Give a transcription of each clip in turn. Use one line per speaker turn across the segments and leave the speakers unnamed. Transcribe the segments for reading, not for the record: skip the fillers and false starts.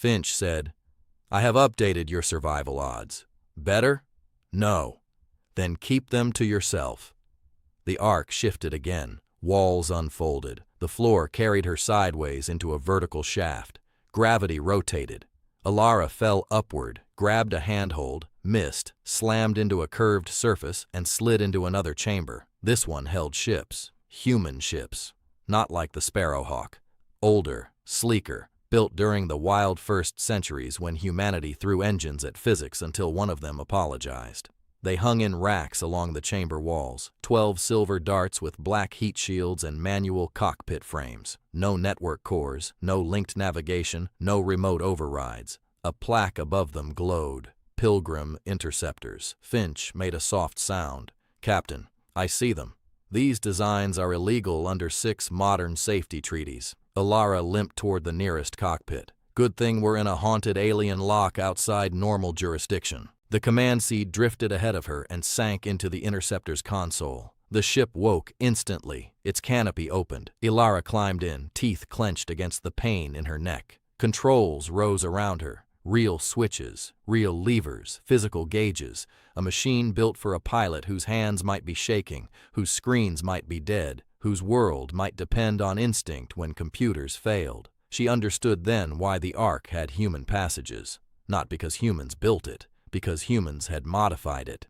Finch said, "I have updated your survival odds. Better? No. Then keep them to yourself." The arc shifted again. Walls unfolded. The floor carried her sideways into a vertical shaft. Gravity rotated. Alara fell upward, grabbed a handhold, missed, slammed into a curved surface, and slid into another chamber. This one held ships. Human ships. Not like the Sparrowhawk. Older, sleeker, built during the wild first centuries when humanity threw engines at physics until one of them apologized. They hung in racks along the chamber walls, 12 silver darts with black heat shields and manual cockpit frames. No network cores, no linked navigation, no remote overrides. A plaque above them glowed. Pilgrim Interceptors. Finch made a soft sound. "Captain, I see them. These designs are illegal under 6 modern safety treaties." Alara limped toward the nearest cockpit. "Good thing we're in a haunted alien lock outside normal jurisdiction." The command seed drifted ahead of her and sank into the Interceptor's console. The ship woke instantly. Its canopy opened. Alara climbed in, teeth clenched against the pain in her neck. Controls rose around her. Real switches, real levers, physical gauges. A machine built for a pilot whose hands might be shaking, whose screens might be dead, whose world might depend on instinct when computers failed. She understood then why the Ark had human passages. Not because humans built it, because humans had modified it.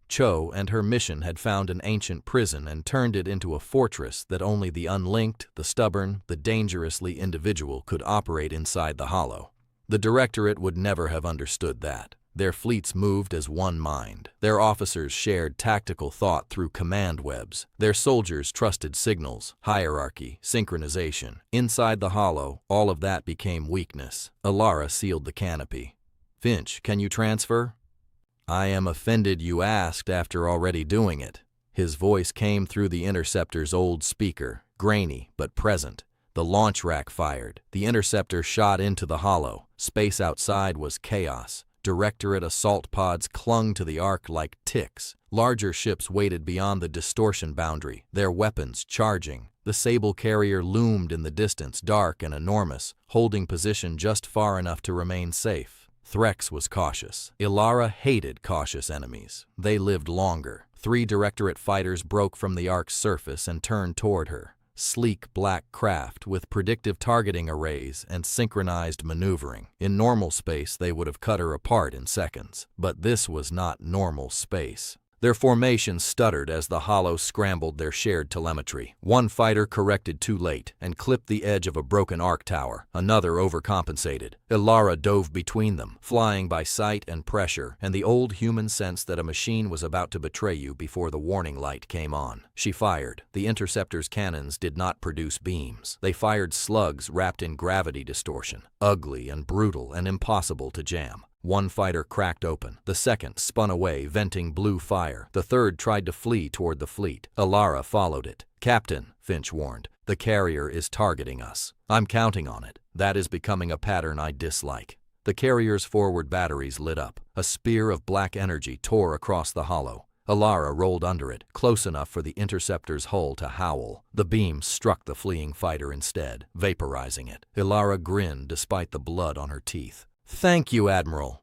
Cho and her mission had found an ancient prison and turned it into a fortress that only the unlinked, the stubborn, the dangerously individual could operate inside the hollow. The Directorate would never have understood that. Their fleets moved as one mind. Their officers shared tactical thought through command webs. Their soldiers trusted signals, hierarchy, synchronization. Inside the hollow, all of that became weakness. Alara sealed the canopy. "Finch, can you transfer?" "I am offended you asked after already doing it." His voice came through the Interceptor's old speaker, grainy but present. The launch rack fired. The Interceptor shot into the hollow. Space outside was chaos. Directorate assault pods clung to the Ark like ticks. Larger ships waited beyond the distortion boundary, their weapons charging. The Sable carrier loomed in the distance, dark and enormous, holding position just far enough to remain safe. Threx was cautious. Alara hated cautious enemies. They lived longer. 3 Directorate fighters broke from the Ark's surface and turned toward her. Sleek black craft with predictive targeting arrays and synchronized maneuvering. In normal space, they would have cut her apart in seconds. But this was not normal space. Their formation stuttered as the hollow scrambled their shared telemetry. One fighter corrected too late and clipped the edge of a broken arc tower. Another overcompensated. Alara dove between them, flying by sight and pressure, and the old human sense that a machine was about to betray you before the warning light came on. She fired. The Interceptor's cannons did not produce beams. They fired slugs wrapped in gravity distortion, ugly and brutal and impossible to jam. One fighter cracked open. The second spun away, venting blue fire. The third tried to flee toward the fleet. Alara followed it. "Captain," Finch warned, "the carrier is targeting us. I'm counting on it. That is becoming a pattern I dislike." The carrier's forward batteries lit up. A spear of black energy tore across the hollow. Alara rolled under it, close enough for the Interceptor's hull to howl. The beam struck the fleeing fighter instead, vaporizing it. Alara grinned despite the blood on her teeth. "Thank you, Admiral."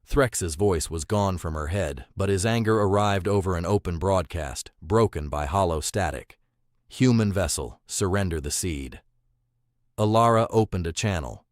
Threx's voice was gone from her head, but his anger arrived over an open broadcast, broken by hollow static. "Human vessel, surrender the seed." Alara opened a channel.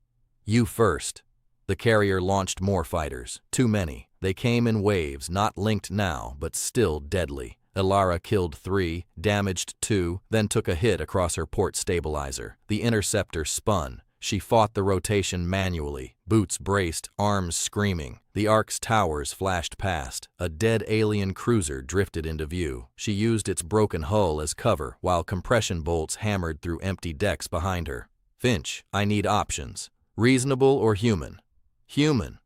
"You first." The carrier launched more fighters. Too many. They came in waves, not linked now, but still deadly. Alara killed 3, damaged 2, then took a hit across her port stabilizer. The Interceptor spun. She fought the rotation manually, boots braced, arms screaming. The Ark's towers flashed past. A dead alien cruiser drifted into view. She used its broken hull as cover, while compression bolts hammered through empty decks behind her. "Finch, I need options. Reasonable or human?" "Human."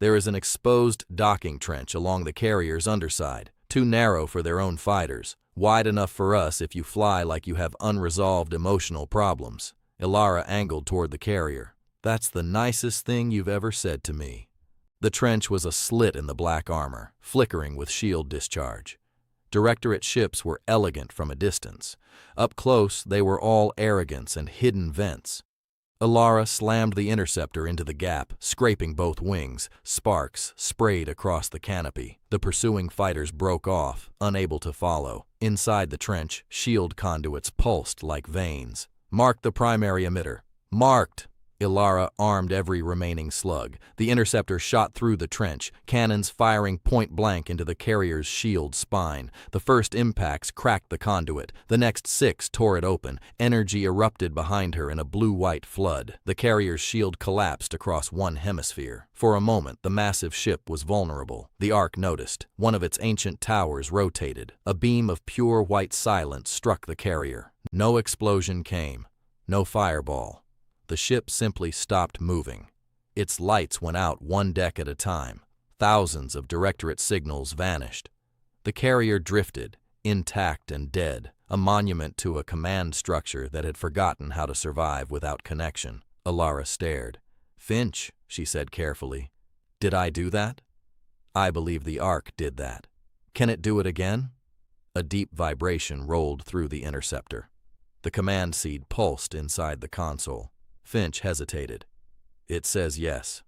There is an exposed docking trench along the carrier's underside, too narrow for their own fighters, wide enough for us if you fly like you have unresolved emotional problems. Alara angled toward the carrier. "That's the nicest thing you've ever said to me." The trench was a slit in the black armor, flickering with shield discharge. Directorate ships were elegant from a distance. Up close, they were all arrogance and hidden vents. Ilara slammed the interceptor into the gap, scraping both wings. Sparks sprayed across the canopy. The pursuing fighters broke off, unable to follow. Inside the trench, shield conduits pulsed like veins. "Mark the primary emitter." "Marked!" Ilara armed every remaining slug. The interceptor shot through the trench, cannons firing point-blank into the carrier's shield spine. The first impacts cracked the conduit. The next 6 tore it open. Energy erupted behind her in a blue-white flood. The carrier's shield collapsed across one hemisphere. For a moment, the massive ship was vulnerable. The Ark noticed. One of its ancient towers rotated. A beam of pure white silence struck the carrier. No explosion came. No fireball. The ship simply stopped moving. Its lights went out one deck at a time. Thousands of Directorate signals vanished. The carrier drifted, intact and dead, a monument to a command structure that had forgotten how to survive without connection. Ilara stared. "Finch," she said carefully, "did I do that?" "I believe the Ark did that. Can it do it again?" A deep vibration rolled through the interceptor. The command seed pulsed inside the console. Finch hesitated. "It says yes."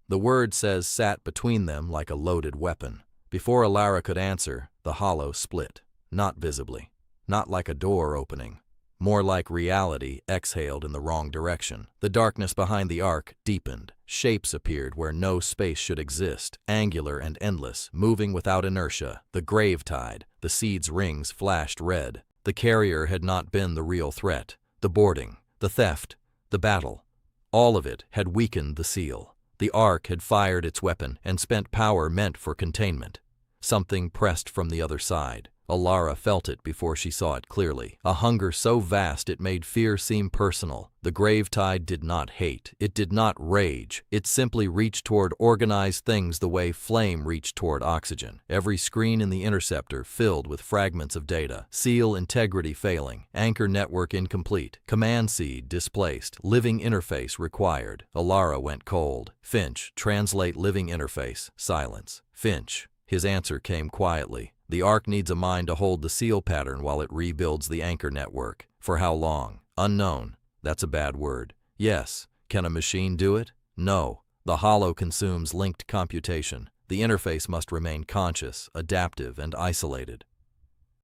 The word "says" sat between them like a loaded weapon. Before Ilara could answer, the hollow split. Not visibly. Not like a door opening. More like reality exhaled in the wrong direction. The darkness behind the Ark deepened. Shapes appeared where no space should exist, angular and endless, moving without inertia. The grave tide. The seed's rings flashed red. The carrier had not been the real threat. The boarding. The theft. The battle. All of it had weakened the seal. The Ark had fired its weapon and spent power meant for containment. Something pressed from the other side. Ilara felt it before she saw it clearly. A hunger so vast it made fear seem personal. The grave tide did not hate. It did not rage. It simply reached toward organized things the way flame reached toward oxygen. Every screen in the interceptor filled with fragments of data. Seal integrity failing. Anchor network incomplete. Command seed displaced. Living interface required. Ilara went cold. "Finch, translate living interface." Silence. "Finch." His answer came quietly. "The Ark needs a mind to hold the seal pattern while it rebuilds the anchor network. For how long? Unknown. That's a bad word. Yes. Can a machine do it? No. The hollow consumes linked computation. The interface must remain conscious, adaptive, and isolated."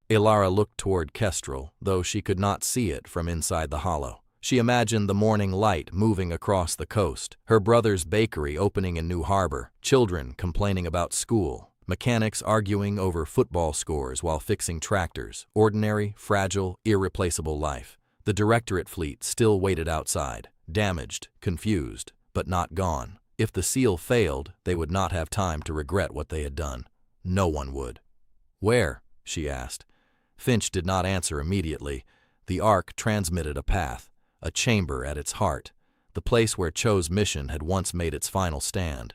Ilara looked toward Kestrel, though she could not see it from inside the hollow. She imagined the morning light moving across the coast, her brother's bakery opening in New Harbor, children complaining about school, mechanics arguing over football scores while fixing tractors. Ordinary, fragile, irreplaceable life. The Directorate fleet still waited outside, damaged, confused, but not gone. If the seal failed, they would not have time to regret what they had done. No one would. "Where?" she asked. Finch did not answer immediately. The Ark transmitted a path, a chamber at its heart, the place where Cho's mission had once made its final stand.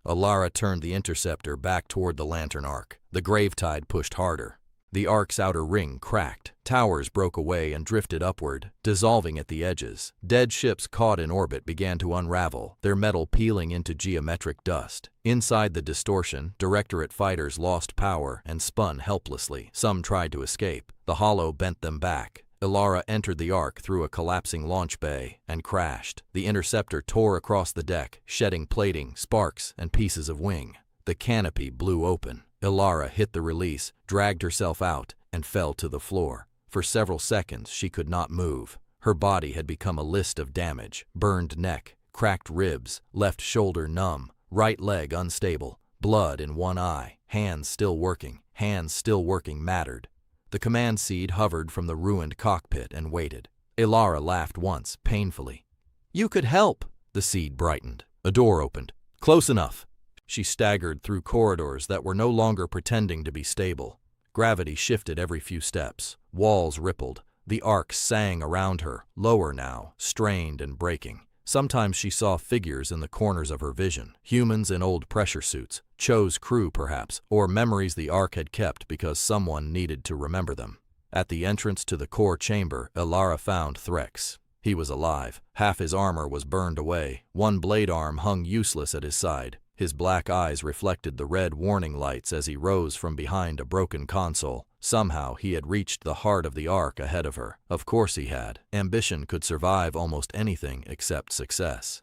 Ilara turned the interceptor back toward the lantern arc. The grave tide pushed harder. The Ark's outer ring cracked. Towers broke away and drifted upward, dissolving at the edges. Dead ships caught in orbit began to unravel, their metal peeling into geometric dust. Inside the distortion, Directorate fighters lost power and spun helplessly. Some tried to escape. The hollow bent them back. Ilara entered the Ark through a collapsing launch bay and crashed. The interceptor tore across the deck, shedding plating, sparks, and pieces of wing. The canopy blew open. Ilara hit the release, dragged herself out, and fell to the floor. For several seconds, she could not move. Her body had become a list of damage: burned neck, cracked ribs, left shoulder numb, right leg unstable, blood in one eye, hands still working. Hands still working mattered. The command seed hovered from the ruined cockpit and waited. Ilara laughed once, painfully. "You could help!" The seed brightened. A door opened. "Close enough!" She staggered through corridors that were no longer pretending to be stable. Gravity shifted every few steps. Walls rippled. The Ark sang around her, lower now, strained and breaking. Sometimes she saw figures in the corners of her vision, humans in old pressure suits, Cho's crew perhaps, or memories the Ark had kept because someone needed to remember them. At the entrance to the core chamber, Ilara found Threx. He was alive. Half his armor was burned away. One blade arm hung useless at his side. His black eyes reflected the red warning lights as he rose from behind a broken console. Somehow he had reached the heart of the Ark ahead of her. Of course he had. Ambition could survive almost anything except success.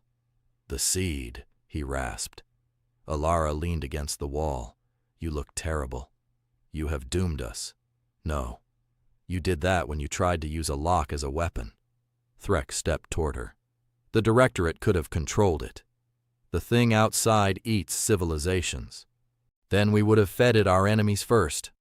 "The seed," he rasped. Alara leaned against the wall. "You look terrible. You have doomed us." "No. You did that when you tried to use a lock as a weapon." Threk stepped toward her. "The Directorate could have controlled it. The thing outside eats civilizations. Then we would have fed it our enemies first."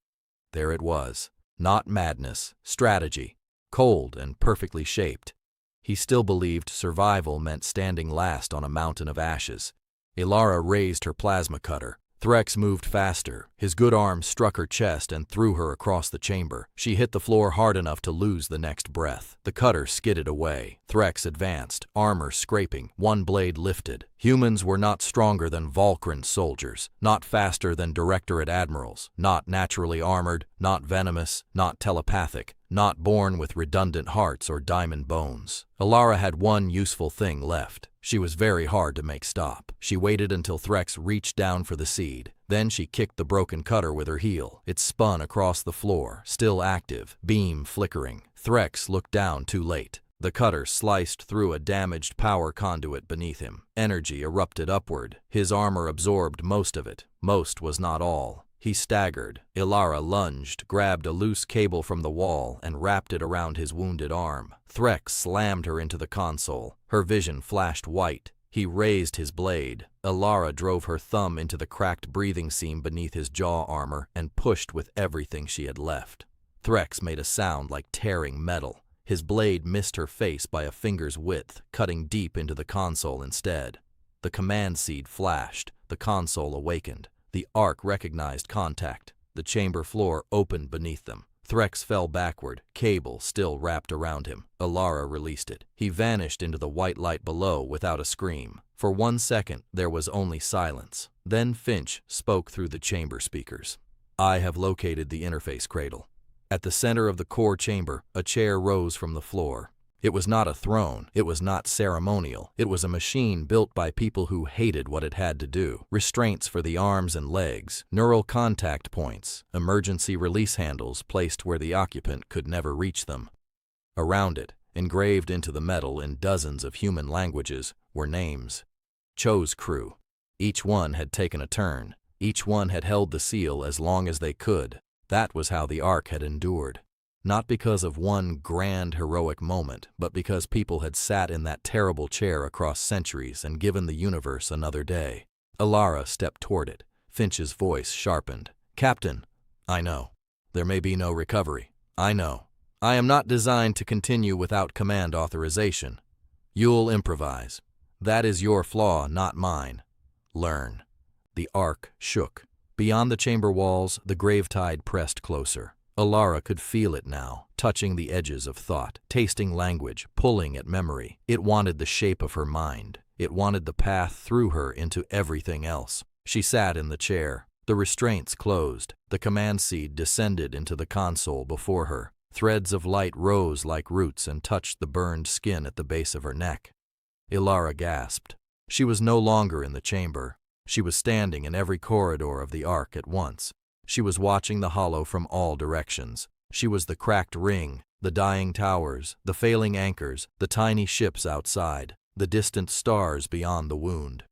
There it was. Not madness, strategy. Cold and perfectly shaped. He still believed survival meant standing last on a mountain of ashes. Alara raised her plasma cutter. Threx moved faster. His good arm struck her chest and threw her across the chamber. She hit the floor hard enough to lose the next breath. The cutter skidded away. Threx advanced, armor scraping, one blade lifted. Humans were not stronger than Volcran soldiers, not faster than Directorate admirals, not naturally armored, not venomous, not telepathic, not born with redundant hearts or diamond bones. Alara had one useful thing left. She was very hard to make stop. She waited until Threx reached down for the seed. Then she kicked the broken cutter with her heel. It spun across the floor, still active, beam flickering. Threx looked down too late. The cutter sliced through a damaged power conduit beneath him. Energy erupted upward. His armor absorbed most of it. Most was not all. He staggered. Alara lunged, grabbed a loose cable from the wall, and wrapped it around his wounded arm. Threx slammed her into the console. Her vision flashed white. He raised his blade. Alara drove her thumb into the cracked breathing seam beneath his jaw armor and pushed with everything she had left. Threx made a sound like tearing metal. His blade missed her face by a finger's width, cutting deep into the console instead. The command seed flashed. The console awakened. The Ark recognized contact. The chamber floor opened beneath them. Threx fell backward, cable still wrapped around him. Alara released it. He vanished into the white light below without a scream. For 1 second, there was only silence. Then Finch spoke through the chamber speakers. "I have located the interface cradle." At the center of the core chamber, a chair rose from the floor. It was not a throne. It was not ceremonial. It was a machine built by people who hated what it had to do. Restraints for the arms and legs, neural contact points, emergency release handles placed where the occupant could never reach them. Around it, engraved into the metal in dozens of human languages, were names. Cho's crew. Each one had taken a turn. Each one had held the seal as long as they could. That was how the Ark had endured. Not because of one grand heroic moment, but because people had sat in that terrible chair across centuries and given the universe another day. Alara stepped toward it. Finch's voice sharpened. "Captain, I know. There may be no recovery. I know. I am not designed to continue without command authorization. You'll improvise. That is your flaw, not mine. Learn." The Ark shook. Beyond the chamber walls, the gravetide pressed closer. Alara could feel it now, touching the edges of thought, tasting language, pulling at memory. It wanted the shape of her mind. It wanted the path through her into everything else. She sat in the chair. The restraints closed. The command seed descended into the console before her. Threads of light rose like roots and touched the burned skin at the base of her neck. Alara gasped. She was no longer in the chamber. She was standing in every corridor of the Ark at once. She was watching the hollow from all directions. She was the cracked ring, the dying towers, the failing anchors, the tiny ships outside, the distant stars beyond the wound.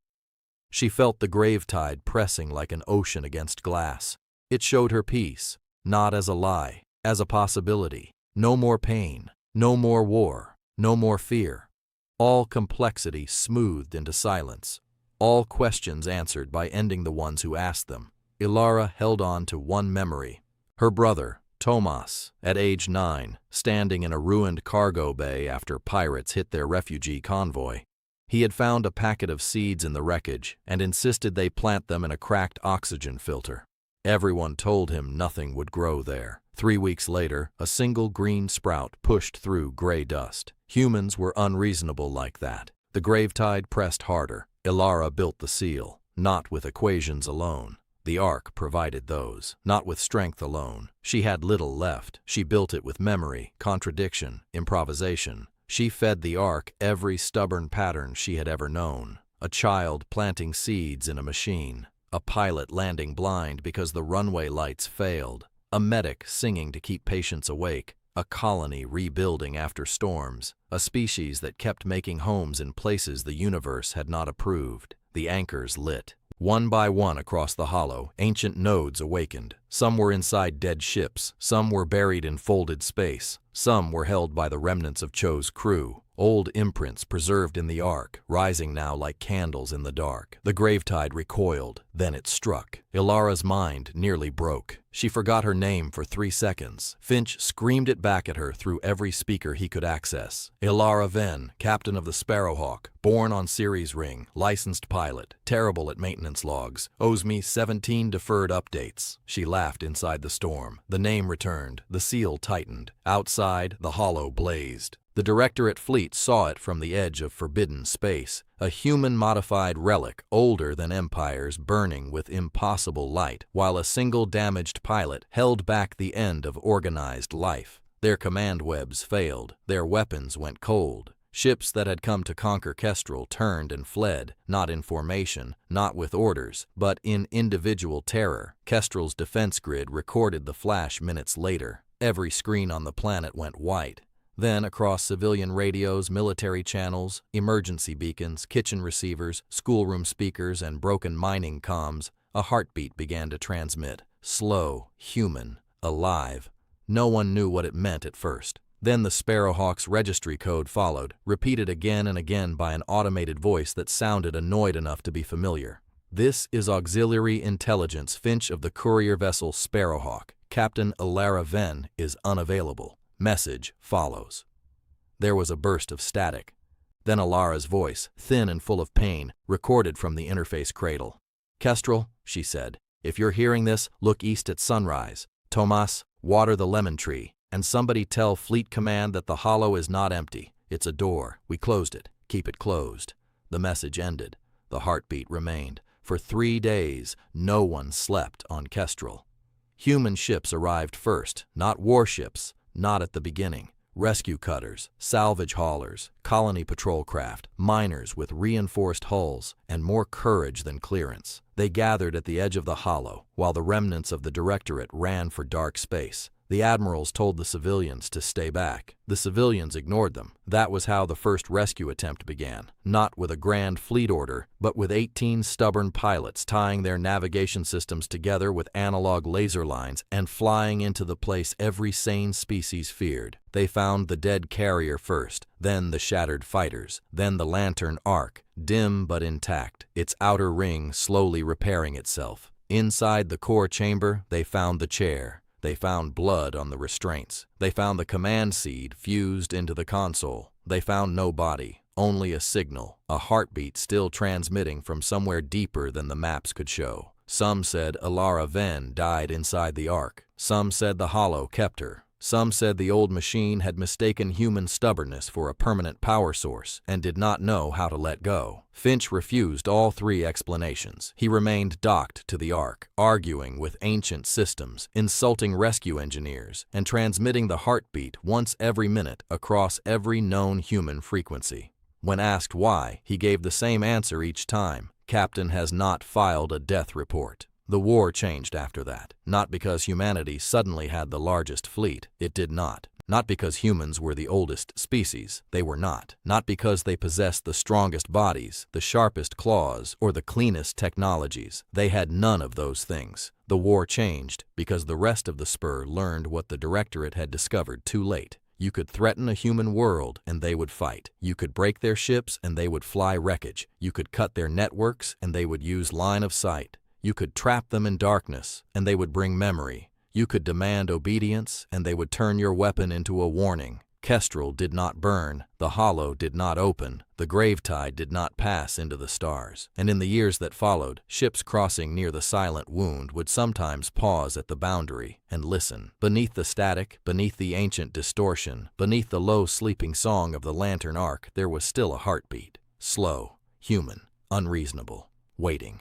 She felt the gravetide pressing like an ocean against glass. It showed her peace, not as a lie, as a possibility. No more pain, no more war, no more fear. All complexity smoothed into silence. All questions answered by ending the ones who asked them. Alara held on to one memory. Her brother, Tomas, at age 9, standing in a ruined cargo bay after pirates hit their refugee convoy. He had found a packet of seeds in the wreckage and insisted they plant them in a cracked oxygen filter. Everyone told him nothing would grow there. 3 weeks later, a single green sprout pushed through gray dust. Humans were unreasonable like that. The gravetide pressed harder. Alara built the seal, not with equations alone. The Ark provided those, not with strength alone. She had little left. She built it with memory, contradiction, improvisation. She fed the Ark every stubborn pattern she had ever known. a child planting seeds in a machine, a pilot landing blind because the runway lights failed, a medic singing to keep patients awake, a colony rebuilding after storms, a species that kept making homes in places the universe had not approved. The anchors lit. One by one across the hollow, ancient nodes awakened. Some were inside dead ships, some were buried in folded space, some were held by the remnants of Cho's crew. Old imprints preserved in the ark, rising now like candles in the dark. The gravetide recoiled, then it struck. Ilara's mind nearly broke. She forgot her name for 3 seconds. Finch screamed it back at her through every speaker he could access. Ilara Venn, captain of the Sparrowhawk, born on Ceres Ring, licensed pilot, terrible at maintenance logs, owes me 17 deferred updates. She laughed inside the storm. The name returned. The seal tightened. Outside, the hollow blazed. The Directorate fleet saw it from the edge of forbidden space, a human-modified relic older than empires burning with impossible light, while a single damaged pilot held back the end of organized life. Their command webs failed. Their weapons went cold. Ships that had come to conquer Kestrel turned and fled, not in formation, not with orders, but in individual terror. Kestrel's defense grid recorded the flash minutes later. Every screen on the planet went white. Then, across civilian radios, military channels, emergency beacons, kitchen receivers, schoolroom speakers, and broken mining comms, a heartbeat began to transmit. Slow, human, alive. No one knew what it meant at first. Then the Sparrowhawk's registry code followed, repeated again and again by an automated voice that sounded annoyed enough to be familiar. "This is Auxiliary Intelligence Finch of the courier vessel Sparrowhawk. Captain Ilara Venn is unavailable. Message follows." There was a burst of static. Then Ilara's voice, thin and full of pain, recorded from the interface cradle. "Kestrel," she said, "if you're hearing this, look east at sunrise. Tomas, water the lemon tree, and somebody tell Fleet Command that the hollow is not empty. It's a door. We closed it. Keep it closed." The message ended. The heartbeat remained. For 3 days, no one slept on Kestrel. Human ships arrived first, not warships. Not at the beginning. Rescue cutters, salvage haulers, colony patrol craft, miners with reinforced hulls, and more courage than clearance. They gathered at the edge of the hollow, while the remnants of the Directorate ran for dark space. The admirals told the civilians to stay back. The civilians ignored them. That was how the first rescue attempt began. Not with a grand fleet order, but with 18 stubborn pilots tying their navigation systems together with analog laser lines and flying into the place every sane species feared. They found the dead carrier first, then the shattered fighters, then the Lantern Ark, dim but intact, its outer ring slowly repairing itself. Inside the core chamber, they found the chair. They found blood on the restraints. They found the command seed fused into the console. They found no body, only a signal, a heartbeat still transmitting from somewhere deeper than the maps could show. Some said Ilara Venn died inside the Ark. Some said the hollow kept her. Some said the old machine had mistaken human stubbornness for a permanent power source and did not know how to let go. Finch refused all 3 explanations. He remained docked to the Ark, arguing with ancient systems, insulting rescue engineers, and transmitting the heartbeat once every minute across every known human frequency. When asked why, he gave the same answer each time. "Captain has not filed a death report." The war changed after that, not because humanity suddenly had the largest fleet. It did not. Not because humans were the oldest species. They were not. Not because they possessed the strongest bodies, the sharpest claws, or the cleanest technologies. They had none of those things. The war changed because the rest of the Spur learned what the Directorate had discovered too late. You could threaten a human world and they would fight. You could break their ships and they would fly wreckage. You could cut their networks and they would use line of sight. You could trap them in darkness, and they would bring memory. You could demand obedience, and they would turn your weapon into a warning. Kestrel did not burn, the hollow did not open, the gravetide did not pass into the stars. And in the years that followed, ships crossing near the silent wound would sometimes pause at the boundary and listen. Beneath the static, beneath the ancient distortion, beneath the low sleeping song of the Lantern Ark, there was still a heartbeat. Slow, human, unreasonable, waiting.